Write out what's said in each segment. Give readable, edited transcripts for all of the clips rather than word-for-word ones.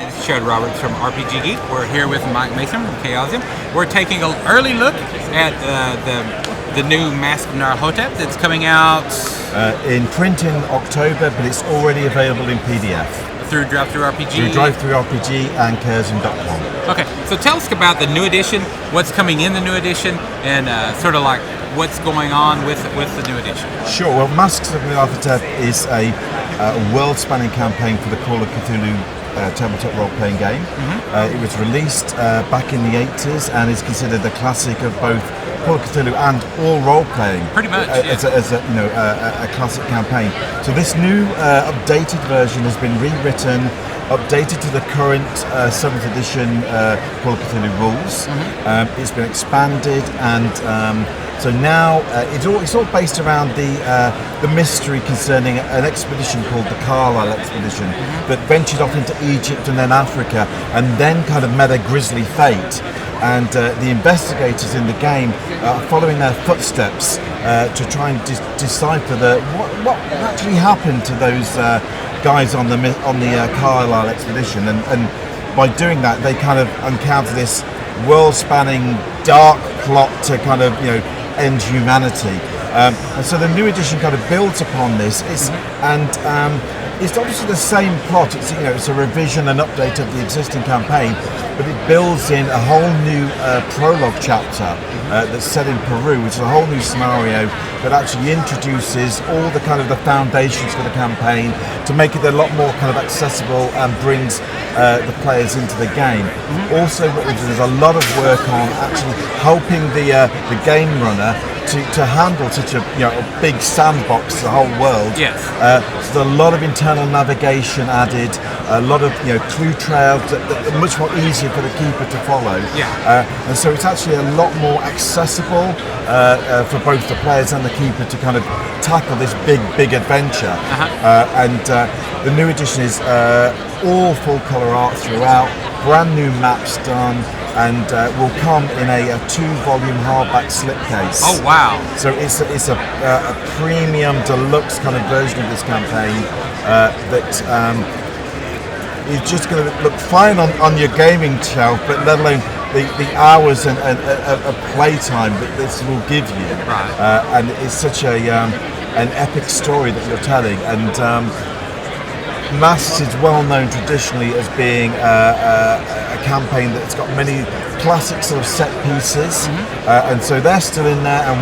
is Chad Roberts from RPG Geek. We're here with Mike Mason from Chaosium. We're taking an early look at the new Mask of Nyarlathotep that's coming out in print in October, but it's already available in PDF. Through DriveThruRPG? Through DriveThruRPG and Chaosium.com. Okay, so tell us about the new edition, what's coming in the new edition, and sort of like what's going on with the new edition. Sure, well, Masks of Nyarlathotep is a world-spanning campaign for the Call of Cthulhu tabletop role-playing game. It was released back in the 80s and is considered a classic of both Call of Cthulhu and all role-playing. Pretty much, as a classic campaign. So this new updated version has been rewritten, updated to the current 7th edition Call of Cthulhu rules. It's been expanded, and so now it's all based around the mystery concerning an expedition called the Carlisle expedition that ventured off into Egypt and then Africa, and then kind of met a grisly fate. And the investigators in the game are following their footsteps to try and decipher what actually happened to those guys on the Carlisle expedition. And by doing that, they kind of encounter this world-spanning dark plot to kind of end humanity. And so the new edition kind of builds upon this. It's obviously the same plot. It's a revision and update of the existing campaign, but it builds in a whole new prologue chapter that's set in Peru, which is a whole new scenario that actually introduces all the kind of the foundations for the campaign to make it a lot more kind of accessible and brings the players into the game. Also, what we do is a lot of work on actually helping the game runner to handle such a big sandbox, the whole world. Yes. So there's a lot of internal navigation added, a lot of clue trails that are much more easier for the keeper to follow. And so it's actually a lot more accessible for both the players and the keeper to kind of tackle this big adventure. And the new edition is all full colour art throughout, brand new maps done, and will come in a 2-volume hardback slipcase. Oh wow! So it's a premium deluxe kind of version of this campaign that is just going to look fine on your gaming shelf, but let alone the hours and playtime that this will give you. Right. And it's such an epic story that you're telling, and Masks is well known traditionally as being a campaign that's got many classic sort of set pieces, and so they're still in there. And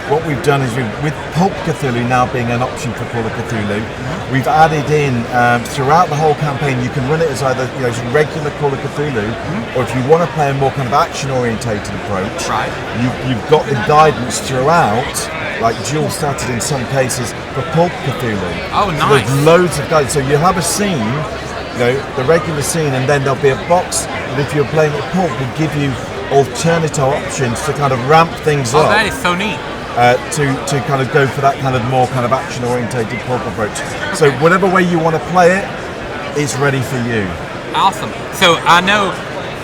what we've done is with Pulp Cthulhu now being an option for Call of Cthulhu, we've added in throughout the whole campaign. You can run it as either as regular Call of Cthulhu, or if you want to play a more kind of action-orientated approach, you've got the guidance throughout, like dual-stated in some cases, for Pulp Cthulhu. Oh, nice. So there's loads of guidance. So you have a scene, the regular scene, and then there'll be a box that if you're playing at Pulp will give you alternative options to kind of ramp things up. Oh, that is so neat. To kind of go for that kind of more kind of action-orientated Pulp approach. So whatever way you want to play it, it's ready for you. Awesome. So I know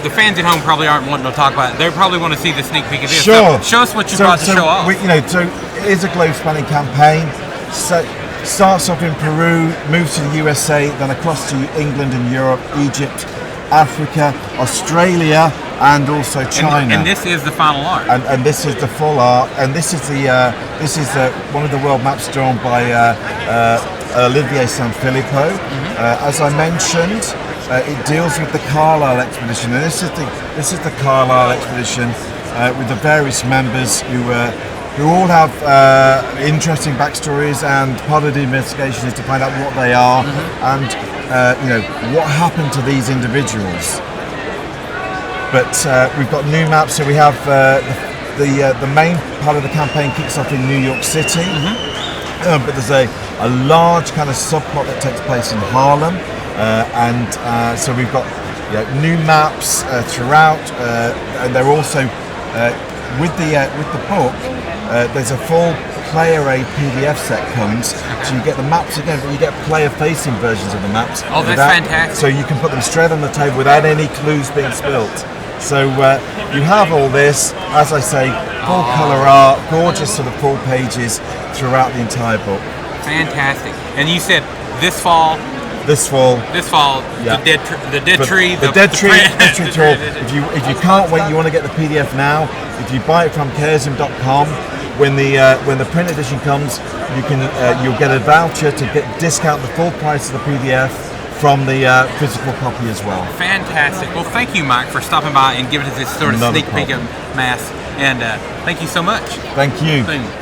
the fans at home probably aren't wanting to talk about it. They probably want to see the sneak peek of this. Sure. So show us what you brought to show off. So it is a globe-spanning campaign. So starts off in Peru, moves to the USA, then across to England and Europe, Egypt, Africa, Australia, and also China. And this is the final art. And this is the full art. And this is one of the world maps drawn by Olivier Sanfilippo. As I mentioned, it deals with the Carlisle expedition, and this is the Carlisle expedition with the various members who all have interesting backstories, and part of the investigation is to find out what they are and what happened to these individuals. But we've got new maps, so we have the main part of the campaign kicks off in New York City, but there's a large kind of subplot that takes place in Harlem, and so we've got new maps throughout, and they're also with the book. There's a full player aid PDF set comes, so you get the maps again, but you get player-facing versions of the maps. Oh, that's fantastic! So you can put them straight on the table without any clues being spilt. So you have all this, as I say, full colour art, gorgeous sort of full pages throughout the entire book. Fantastic. And you said this fall this fall. This fall, Yeah. the dead tree, the dead tree tour. If you can't wait, you want to get the PDF now. If you buy it from chaosium.com, when the print edition comes, you'll get a voucher to discount the full price of the PDF from the physical copy as well. Fantastic. Well, thank you, Mike, for stopping by and giving us this sort of Not a sneak peek of problem. Mass. And thank you so much. Thank you. Thank you.